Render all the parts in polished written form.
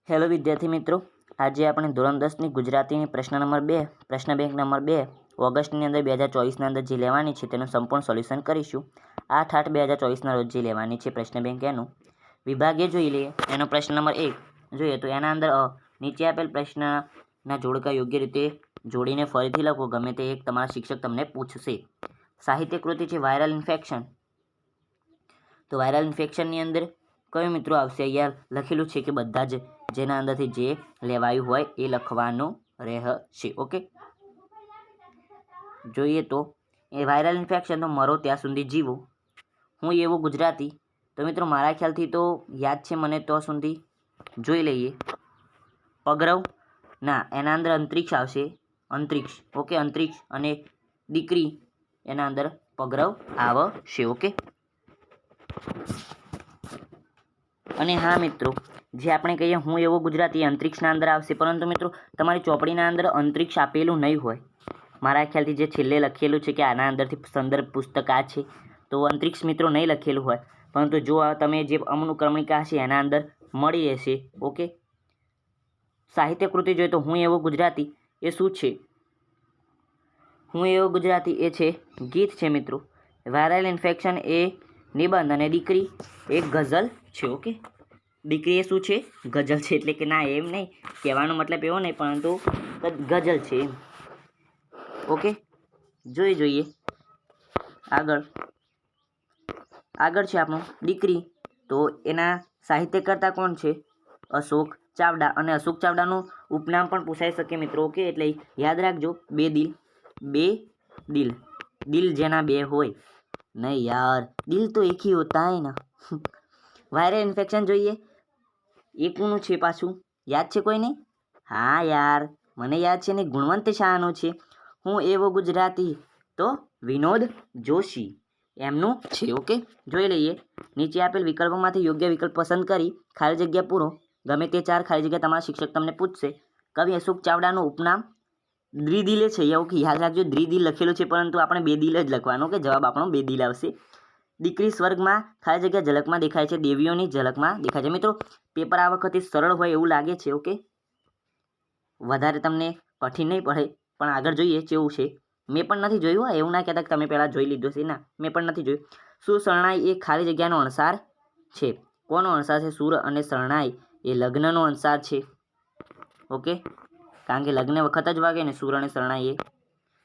Hello વિદ્યાર્થી મિત્રો, આજે આપણે ધોરણ 10ની ગુજરાતીની પ્રશ્ન નંબર 2 પ્રશ્ન બેંક નંબર 2 ઓગસ્ટની અંદર 2024ના અંદર જે લેવાની છે તેનું સંપૂર્ણ સોલ્યુશન કરીશું। 8/8/2024ના રોજ જે લેવાની છે પ્રશ્ન બેંક એનું વિભાગે જોઈ લઈએ। એનો પ્રશ્ન નંબર 1 જોઈએ તો એના અંદર નીચે આપેલ પ્રશ્નના જોડકા યોગ્ય રીતે જોડીને ફરીથી લખો। ગમે તે એક તમારા શિક્ષક તમને પૂછશે। સાહિત્ય કૃતિ છે વાયરલ ઇન્ફેક્શન। તો વાયરલ ઇન્ફેક્શનની અંદર કયો મિત્રો આવશે? અહીંયા લખેલું છે કે બધા જ જેના અંદરથી જે લેવાયું હોય એ લખવાનું રહેશે। ઓકે, જોઈએ તો એ વાયરલ ઇન્ફેક્શન તો મરો ત્યાં સુધી જીવો। હું એવું ગુજરાતી તો મિત્રો મારા ખ્યાલથી તો યાદ છે મને તો સુધી જોઈ લઈએ। પગરવ ના, એના અંદર અંતરિક્ષ આવશે। અંતરિક્ષ, ઓકે, અંતરિક્ષ અને દીકરી એના અંદર પગરવ આવશે। ઓકે, અને હા મિત્રો, જે આપણે કહીએ હું એવો ગુજરાતી અંતરિક્ષના અંદર આવશે, પરંતુ મિત્રો તમારી ચોપડીના અંદર અંતરિક્ષ આપેલું નહીં હોય। મારા ખ્યાલથી જે છેલ્લે લખેલું છે કે આના અંદરથી સંદર્ભ પુસ્તક આ છે, તો અંતરિક્ષ મિત્રો નહીં લખેલું હોય, પરંતુ જો તમે જે અનુક્રમણિકા હશે એના અંદર મળી રહેશે। ઓકે, સાહિત્ય કૃતિ જોઈએ તો હું એવો ગુજરાતી એ શું છે? હું એવો ગુજરાતી એ છે ગીત છે મિત્રો। વાયરલ ઇન્ફેક્શન એ નિબંધ અને દીકરી એ ગઝલ છે। ઓકે, દીકરી એ શું છે? ગઝલ છે। એટલે કે ના, એમ નહીં કહેવાનો મતલબ એવો નહીં, પરંતુ ગઝલ છે એમ। ઓકે, જોઈએ આગળ છે આપણું દીકરી। તો એના સાહિત્યકર્તા કોણ છે? અશોક ચાવડા। અને અશોક ચાવડાનું ઉપનામ પણ પૂછાઈ શકે મિત્રો। ઓકે, એટલે યાદ રાખજો, બે દિલ, દિલ જેના બે હોય નહીં યાર, દિલ તો એક ही होता है ना। વાયરલ ઇન્ફેક્શન જોઈએ, એકનું છે પાછું, યાદ છે કોઈને? હા યાર, મને યાદ છે ને, ગુણવંત શાહનું છે। હું એવો ગુજરાતી તો વિનોદ જોશી એમનું છે। ઓકે, જોઈ લઈએ। નીચે આપેલ વિકલ્પોમાંથી યોગ્ય વિકલ્પ પસંદ કરી ખાલી જગ્યા પૂરો। ગમે તે 4 ખાલી જગ્યા તમારા શિક્ષક તમને પૂછશે। કવિ અશોક ચાવડાનું ઉપનામ દ્વિદિલે છે। ઓકે, યાદ રાખજો, દ્વિદિલ લખેલું છે, પરંતુ આપણે 2 દિલ જ લખવાનું કે જવાબ આપણો 2 દિલ આવશે। દીકરી સ્વર્ગમાં ખાલી જગ્યા ઝલકમાં દેખાય છે, દેવીઓની ઝલકમાં દેખાય છે। મિત્રો પેપર આ વખતે સરળ હોય એવું લાગે છે। ઓકે, વધારે તમને કઠિન નહીં પડે, પણ આગળ જોઈએ કેવું છે। મેં પણ નથી જોયું, એવું ના કહેતા કે તમે પહેલાં જોઈ લીધું છે, ના, મેં પણ નથી જોયું। શું શરણાઈ એ ખાલી જગ્યાનો અણસાર છે? કોનો અણસાર છે? સુર અને શરણાઈ એ લગ્નનો અણસાર છે। ઓકે, કારણ કે લગ્ન વખત જ વાગે ને સુર અને શરણાઈ એ,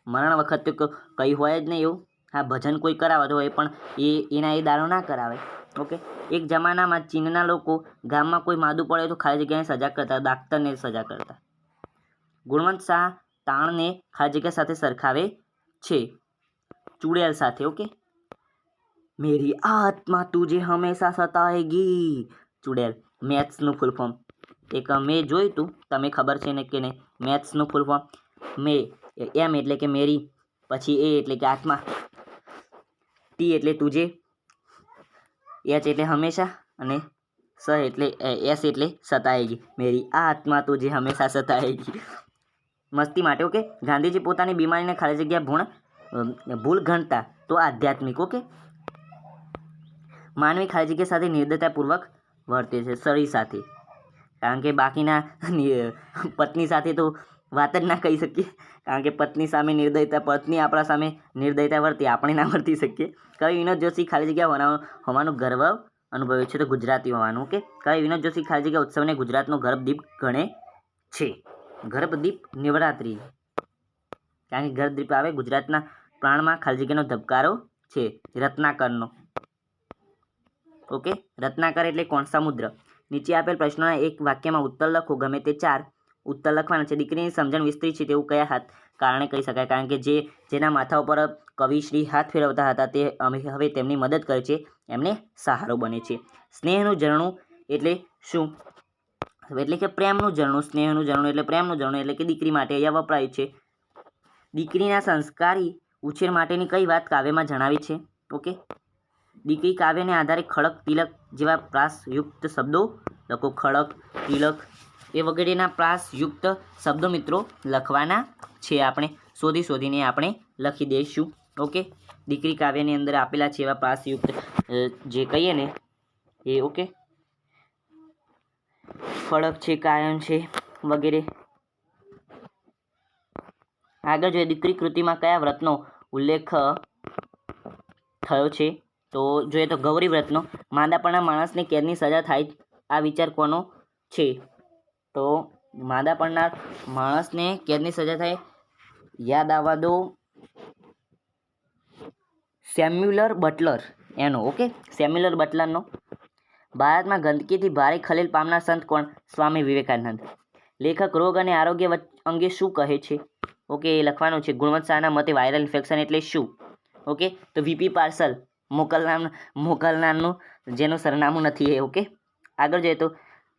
મરણ વખત તો કંઈ હોય જ નહીં એવું। હા, ભજન કોઈ કરાવે તો હોય, પણ એના એ દારૂ ના કરાવે। ઓકે, એક જમાનામાં ચીનના લોકો ગામમાં કોઈ માદું પડે તો ખાલી જગ્યાને સજા કરતા, ડાક્ટરને સજા કરતા। ગુણવંત શાહ તાણને ખાલી જગ્યા સાથે સરખાવે છે, ચુડેલ સાથે। ઓકે, મેરી આત્મા તુझे હંમેશા સતાએગી, ચુડેલ। મેથ્સનું ફૂલ ફોર્મ એક મેં જોયું તું, તમે ખબર છે ને કે નહીં? મેથ્સનું ફૂલ ફોર્મ એમ એટલે કે મેરી, પછી એ એટલે કે આત્મા, ટી એટલે તુझे, એચ એટલે હંમેશા, અને એસ એટલે સતાએગી। મેરી આત્મા તુझे હંમેશા સતાએગી, મસ્તી માટે। ઓકે, ગાંધીજી પોતાની બીમારીને ખાલી જગ્યા ભૂલ ગણતા તો આધ્યાત્મિક। ઓકે, માનવી ખાલી જગ્યા સાથે નિર્દયતાપૂર્વક વર્તે છે, શરીર સાથે, કારણ કે બાકીના પત્ની સાથે તો વાત જ ના કહી શકીએ, કારણ કે પત્ની સામે નિર્દયતા, પત્ની આપણા સામે નિર્દયતા વર્તી, આપણે ના વર્તી શકીએ। કવિ વિનોદ જોશી ખાલી જગ્યા હોવાનું ગર્વ અનુભવે છે, તો ગુજરાતી હોવાનું। ઓકે, કવિ વિનોદ જોશી ખાલી જગ્યા ઉત્સવને ગુજરાતનો ગર્ભદીપ ગણે છે। ગર્ભદીપ નવરાત્રિ, કારણ કે ગર્ભદીપ આવે, ગુજરાતના પ્રાણમાં ખાલી જગ્યાનો ધબકારો છે, રત્નાકરનો। ઓકે, રત્નાકર એટલે કોણ? સમુદ્ર। નીચે આપેલ પ્રશ્નોના એક વાક્યમાં ઉત્તર લખો। ગમે તે 4 ઉત્તર લખવાના છે। દીકરીની સમજણ વિસ્તરી છે તેવું કયા કારણે કહી શકાય? કારણ કે જેના માથા ઉપર કવિશ્રી હાથ ફેરવતા હતા તે હવે તેમની મદદ કરે છે, એમને સહારો બને છે। સ્નેહનું ઝરણું એટલે શું? એટલે કે પ્રેમનું ઝરણું। સ્નેહનું ઝરણું એટલે પ્રેમનું ઝરણું, એટલે કે દીકરી માટે અહીંયા વપરાય છે। દીકરીના સંસ્કારી ઉછેર માટેની કઈ વાત કાવ્યમાં જણાવી છે? ઓકે, દીકરી કાવ્યને આધારે ખડક, તિલક જેવા પ્રાસયુક્ત શબ્દો લખો। ખડક, તિલક એ વગેરેના પ્રાસયુક્ત શબ્દો મિત્રો લખવાના છે, આપણે શોધીને આપણે લખી દઈશું। ઓકે, દીકરી કાવ્યની અંદર આપેલા છે એવા પ્રાસયુક્ત જે કહીએ ને એ। ઓકે, ફળક છે, કાયમ છે વગેરે. આગળ જોઈએ દીકરી કૃતિમાં કયા વ્રતનો ઉલ્લેખ થયો છે? તો જોઈએ તો ગૌરી વ્રતનો. માંદાપણના માણસને કેદની સજા થાય આ વિચાર કોનો છે? તો માંદા પડનાર માણસને કેદની સજા થાય, યાદ આવવા દો, સેમ્યુલર બટલર એનો. ઓકે, સેમ્યુલર બટલરનો. ભારતમાં ગંદકીથી ભારે ખલેલ પામનાર સંત કોણ? સ્વામી વિવેકાનંદ. લેખક રોગ અને આરોગ્ય અંગે શું કહે છે? ઓકે, એ લખવાનું છે. ગુણવંત શાહના મતે વાયરલ ઇન્ફેક્શન એટલે શું? ઓકે, તો વીપી પાર્સલ મોકલનારનું જેનું સરનામું નથી એ. ઓકે, આગળ જોઈએ તો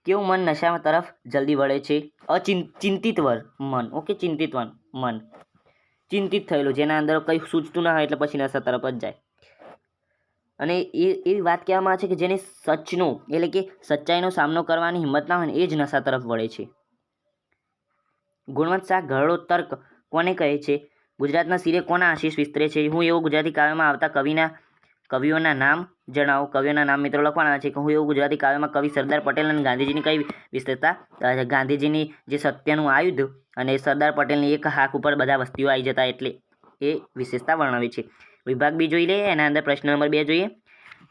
કેવું મન નશા તરફ જલ્દી વળે છે? ચિંતિત મન. ઓકે, ચિંતિત મન, ચિંતિત થયેલું, જેના અંદર કંઈ સૂચતું ના હોય એટલે પછી નશા તરફ જ જાય. અને એવી વાત કહેવામાં આવે છે કે જેને સચનો એટલે કે સચ્ચાઈનો સામનો કરવાની હિંમત ના હોય ને એ જ નશા તરફ વળે છે. ગુણવંત શાહ ઘરડો તર્ક કોને કહે છે? ગુજરાતના શિરે કોના આશીષ વિસ્તરે છે? હું એવું ગુજરાતી કાવ્યમાં આવતા કવિઓના નામ જણાવો. કવિઓના નામ મિત્રો લખવાના છે કે હું એવું ગુજરાતી કાવ્યમાં કવિ સરદાર પટેલ અને ગાંધીજીની કઈ વિશેષતા? ગાંધીજીની જે સત્યનું આયુધ અને સરદાર પટેલની એક હાક ઉપર બધા વસ્તીઓ આવી જતા એટલે એ વિશેષતા વર્ણવે છે. વિભાગ બી જોઈ લઈએ. એના અંદર પ્રશ્ન નંબર 2 જોઈએ.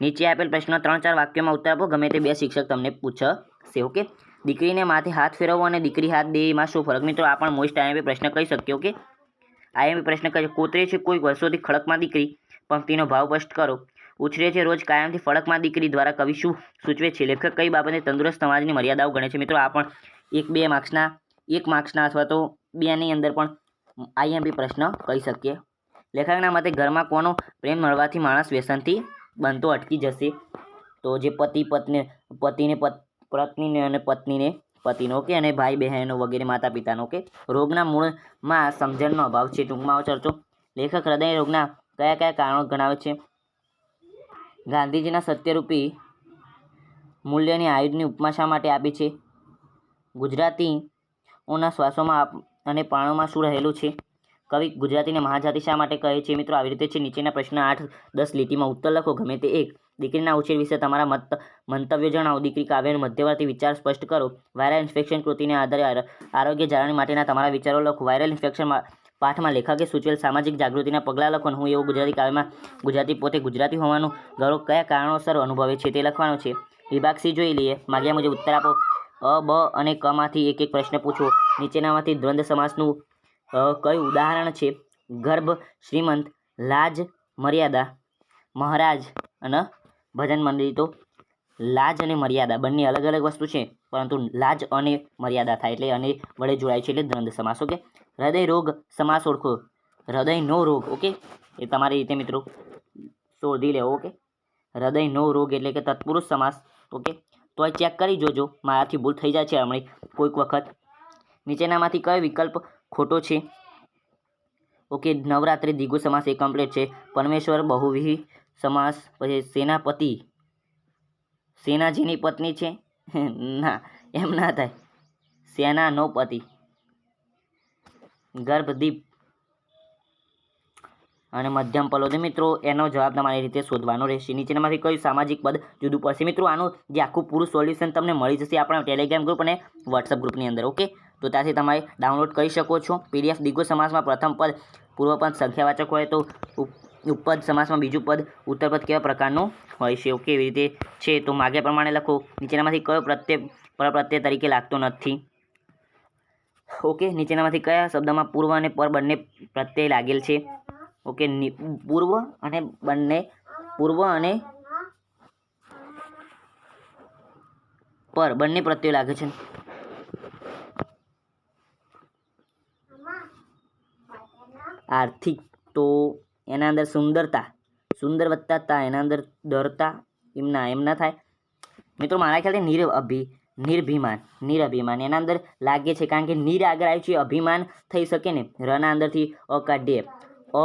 નીચે આપેલ પ્રશ્ન 3-4 વાક્યોમાં ઉત્તર આપો. ગમે તે 2 શિક્ષક તમને પૂછશે. ઓકે, દીકરીને માથે હાથ ફેરવવો અને દીકરી હાથ દે એમાં શું ફરક? મિત્રો આ પણ મોસ્ટ આઈએમપી પ્રશ્ન કહી શકીએ. ઓકે, આઈએમપી પ્રશ્ન કહે છે કોતરે છે કોઈ વર્ષોથી ખડકમાં દીકરી, પંક્તિનો ભાવ સ્પષ્ટ કરો. ઉછરે છે રોજ કાયમથી ફળકમાં દીકરી દ્વારા કવિ શું સૂચવે છે? લેખક કઈ બાબતને તંદુરસ્ત સમાજની મર્યાદાઓ ગણે છે? મિત્રો આ પણ 1 માર્ક્સના અથવા તો 2ની અંદર પણ આઈએમપી પ્રશ્ન કહી શકીએ. લેખકના મતે ઘરમાં કોનો પ્રેમ મળવાથી માણસ વ્યસનથી બનતો અટકી જશે? તો જે પત્નીને અને પતિનો. ઓકે, અને ભાઈ બહેનો વગેરે માતા પિતાનો. ઓકે, રોગના મૂળમાં સમજણનો અભાવ છે. ટૂંકમાં ચર્ચો. લેખક હૃદય રોગના કયા કારણો ગણાવે છે? ગાંધીજીના સત્યરૂપી મૂલ્યની આયુધની ઉપમા શા માટે આપી છે? ગુજરાતીઓના શ્વાસોમાં અને પ્રાણોમાં શું રહેલું છે? કવિ ગુજરાતીને મહાજાતિ શા માટે કહે છે? મિત્રો આવી રીતે છે. નીચેના પ્રશ્ન 8-10 લીટીમાં ઉત્તર લખો. ગમે તે એક. દીકરીના ઉછેર વિશે તમારા મંતવ્યો જણાવો. દીકરી કાવ્યનો મધ્યવર્તી વિચાર સ્પષ્ટ કરો. વાયરલ ઇન્ફેક્શન કૃતિને આધારે આરોગ્ય જાળવણી માટેના તમારા વિચારો લખો. વાયરલ ઇન્ફેક્શન પાઠમાં લેખકે સૂચવેલ સામાજિક જાગૃતિના પગલાં લખો. હું એવું ગુજરાતી કાવ્યમાં ગુજરાતી પોતે ગુજરાતી હોવાનું ગૌરવ કયા કારણોસર અનુભવે છે તે લખવાનું છે. વિભાગ સી જોઈ લઈએ. માગ્યા મુજબ ઉત્તર આપો. અ, બ અને ક માંથી એક પ્રશ્ન પૂછો. નીચેનામાંથી દ્વંદ્વ સમાસનું કયું ઉદાહરણ છે? ગર્ભ, શ્રીમંત, લાજ, મર્યાદા, મહારાજ અને ભજન મંડળી. તો લાજ અને મર્યાદા બંને અલગ અલગ વસ્તુ છે, પરંતુ લાજ અને મર્યાદા થાય એટલે અને વડે જોડાય છે એટલે દ્વંદ્વ સમાસ. ઓકે, હૃદય રોગ સમાસ ઓળખો. હૃદયનો રોગ. ઓકે, એ તમારી રીતે મિત્રો શોધી લેવો. ઓકે, હૃદયનો રોગ એટલે કે તત્પુરુષ સમાસ. ઓકે, તો એ ચેક કરી જોજો, મારાથી ભૂલ થઈ જાય છે હમણાં કોઈક વખત. નીચેનામાંથી કયો વિકલ્પ ખોટો છે? ઓકે, નવરાત્રિ દ્વિગુ સમાસ એ કમ્પ્લીટ છે. પરમેશ્વર બહુવ્રીહી સમાસ. પછી સેનાપતિ, સેના જેની પત્ની છે ના, એમ ના થાય. સેનાનો પતિ. ગર્ભદીપ અને મધ્યમ પલોદ. મિત્રો એનો જવાબ તમારી રીતે શોધવાનો રહેશે. નીચેનામાંથી કયું સામાજિક પદ જુદું પડશે? મિત્રો આનું જે આખું પૂરું સોલ્યુશન તમને મળી જશે આપણા ટેલિગ્રામ ગ્રુપ અને વોટ્સઅપ ગ્રુપની અંદર. ઓકે, તો ત્યાંથી તમારે ડાઉનલોડ કરી શકો છો. પીડીએફ. દ્વિગુ સમાસમાં પ્રથમ પદ પૂર્વપદ સંખ્યાવાચક હોય તો ઉપપદ સમાસમાં બીજું પદ ઉત્તરપદ કેવા પ્રકારનું હોય છે? ઓકે, એવી રીતે છે. તો માગ્યા પ્રમાણે લખો. નીચેનામાંથી કયો પરપ્રત્યય તરીકે લાગતો નથી? ઓકે, નીચેનામાંથી કયા શબ્દમાં પૂર્વ અને પર બંને પ્રત્યય લાગેલ છે? ઓકે, પૂર્વ અને પર બંને પ્રત્યય લાગે છે. આર્થિક. તો એના અંદર સુંદરતા, સુંદર વત્તા તા, એના અંદર દરતા. એમ ના થાય મિત્રો. મારા ખ્યાલથી નિરભિમાન એના અંદર લાગે છે, કારણ કે નીર આગળ આવ્યું છે, અભિમાન થઈ શકે ને.રના અંદરથી અ કાઢીએ, અ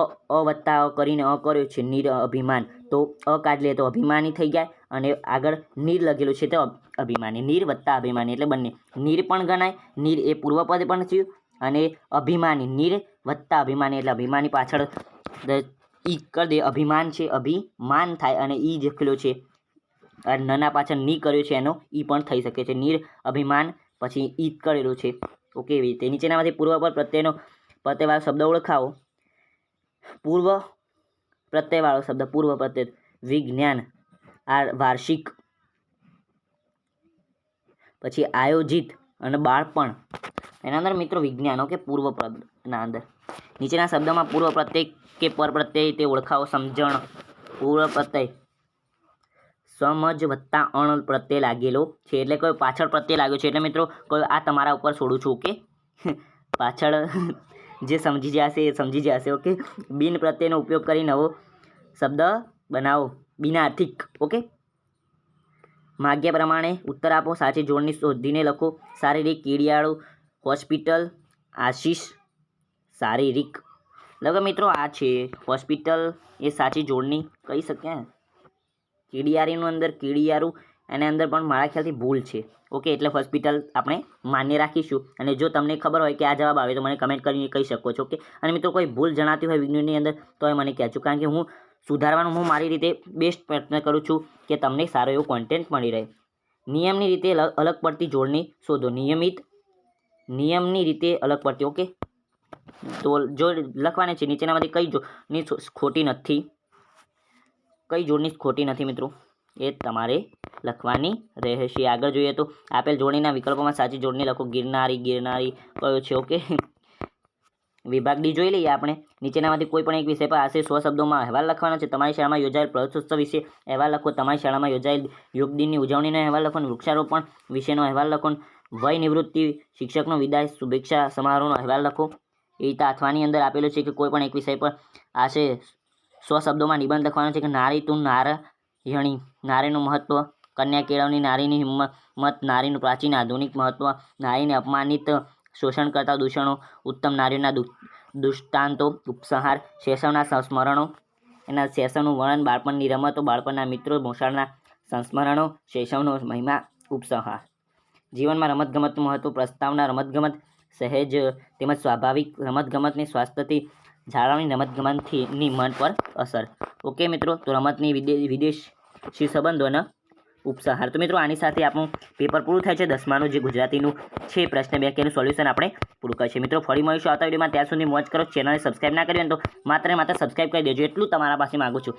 વત્તા અ કરીને અ કર્યો છે, નીર અભિમાન. તો અ કાઢ લે તો અભિમાની થઈ જાય, અને આગળ નીર લખેલું છે તો અભિમાની. નીર વત્તા અભિમાની એટલે બંને. નીર પણ ગણાય. નીર એ પૂર્વપદ પણ થયું, અને અભિમાની. નીર વત્તા અભિમાની એટલે અભિમાની પાછળ ઈ કરી દે. અભિમાન છે, અભિમાન થાય, અને ઈ લખેલો છે નના પાછળ ની કર્યો છે એનો ઈ પણ થઈ શકે છે. નીર અભિમાન પછી ઈદ કરેલું છે. ઓકે, એવી રીતે નીચેનામાંથી પૂર્વપદ પ્રત્યયવાળો શબ્દ ઓળખાવો. પૂર્વ પ્રત્યયવાળો શબ્દ પૂર્વ પ્રત્યય વિજ્ઞાન, વાર્ષિક, પછી આયોજિત અને બાળપણ. એના અંદર મિત્રો વિજ્ઞાન. ઓકે, પૂર્વ પદના અંદર નીચેના શબ્દમાં પૂર્વ પ્રત્યય કે પર પ્રત્યય તે ઓળખાવો. સમજણ. પૂર્વ પ્રત્યય સમજ વત્તા અણ પ્રત્યય લાગેલો છે, એટલે કોઈ પાછળ પ્રત્યય લાગ્યો છે. એટલે મિત્રો કોઈ આ તમારા ઉપર છોડું છું. ઓકે, પાછળ જે સમજી જશે એ સમજી જશે. ઓકે, બિન પ્રત્યયનો ઉપયોગ કરી નવો શબ્દ બનાવો. બિનાર્થિક. ઓકે, માગ્યા પ્રમાણે ઉત્તર આપો. સાચી જોડણી શોધીને લખો. શારીરિક, કીડિયાળું, હોસ્પિટલ, આશીષ, શારીરિક. લગો મિત્રો આ છે હોસ્પિટલ, એ સાચી જોડણી કહી શકીએ. કીડિયારીનું અંદર કીડિયારું, એના અંદર પણ મારા ખ્યાલથી ભૂલ છે. ઓકે, એટલે હોસ્પિટલ આપણે માન્ય રાખીશું. અને જો તમને ખબર હોય કે આ જવાબ આવે તો મને કમેન્ટ કરીને કહી શકો છો. ઓકે, અને મિત્રો કોઈ ભૂલ જણાતી હોય વિજ્ઞાનની અંદર તો એ મને કહેજો, કારણ કે હું સુધારવાનું હું મારી રીતે બેસ્ટ પ્રયત્ન કરું છું કે તમને સારો એવો કોન્ટેન્ટ મળી રહે. નિયમની રીતે અલગ પડતી જોડણી શોધો. નિયમની રીતે અલગ પડતી. ઓકે, તો જો લખવાની છે નીચેનામાંથી કઈ જોડણી ખોટી નથી, કઈ જોડણી ખોટી નથી મિત્રો, એ તમારે લખવાની રહેશે. આગળ જોઈએ તો આપેલ જોડણીના વિકલ્પોમાં સાચી જોડણી લખો. ગિરનારી કયો છે. ઓકે, વિભાગ ડી જોઈ લઈએ આપણે. નીચેનામાંથી કોઈ પણ એક વિષય પર આશરે 100 શબ્દોમાં અહેવાલ લખવાનો છે. તમારી શાળામાં યોજાયેલ પ્રવેશોત્સવ વિશે અહેવાલ લખો. તમારી શાળામાં યોજાયેલ યોગ દિનની ઉજવણીનો અહેવાલ લખો. વૃક્ષારોપણ વિશેનો અહેવાલ લખો. વય નિવૃત્તિ, શિક્ષકનો વિદાય, શુભેચ્છા સમારોહનો અહેવાલ લખો. એ રીતે અથવાની અંદર આપેલું છે કે કોઈ પણ એક વિષય પર આશરે 100 શબ્દોમાં નિબંધ લખવાનો છે. કે નારી તું નારાયણી, નારીનું મહત્વ, કન્યા કેળવણી, નારીની હિંમત, નારીનું પ્રાચીન આધુનિક મહત્વ, નારીને અપમાનિત, શોષણ કરતા દૂષણો, ઉત્તમ નારીઓના દૃષ્ટાંતો, ઉપસંહાર, શૈશવના સંસ્મરણો, એના શૈશવનું વર્ણન, બાળપણની રમતો, બાળપણના મિત્રો, મોસાળના સંસ્મરણો, શૈશવનો મહિમા, ઉપસંહાર. જીવનમાં રમતગમતનું મહત્વ, પ્રસ્તાવના, રમતગમત સહેજ તેમજ સ્વાભાવિક, રમતગમતની સ્વાસ્થ્યથી જાળવણી, રમતગમતની મન પર અસર. ઓકે મિત્રો, તો રમતની વિદેશી સંબંધોના ઉપસંહાર. તો મિત્રો આની સાથે આપણું પેપર પૂરું થાય છે. 10માનું જે ગુજરાતીનું છે પ્રશ્ન 2 કેનું સોલ્યુશન આપણે પૂરું કરીશું. મિત્રો ફરી મળીશું આવતા વિડીયોમાં. ત્યાં સુધી મોજ કરો. ચેનલને સબસ્ક્રાઈબ ના કરી હોય તો માત્ર સબસ્ક્રાઈબ કરી દેજો, એટલું તમારા પાસે માગું છું.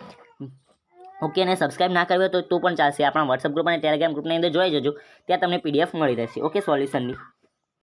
ઓકે, અને સબસ્ક્રાઈબ ના કર્યો તો પણ ચાલશે. આપણા વોટ્સઅપ ગ્રુપ અને ટેલિગ્રામ ગ્રુપની અંદર જોઈ જજો, ત્યાં તમને PDF મળી રહેશે. ઓકે, સોલ્યુશનની.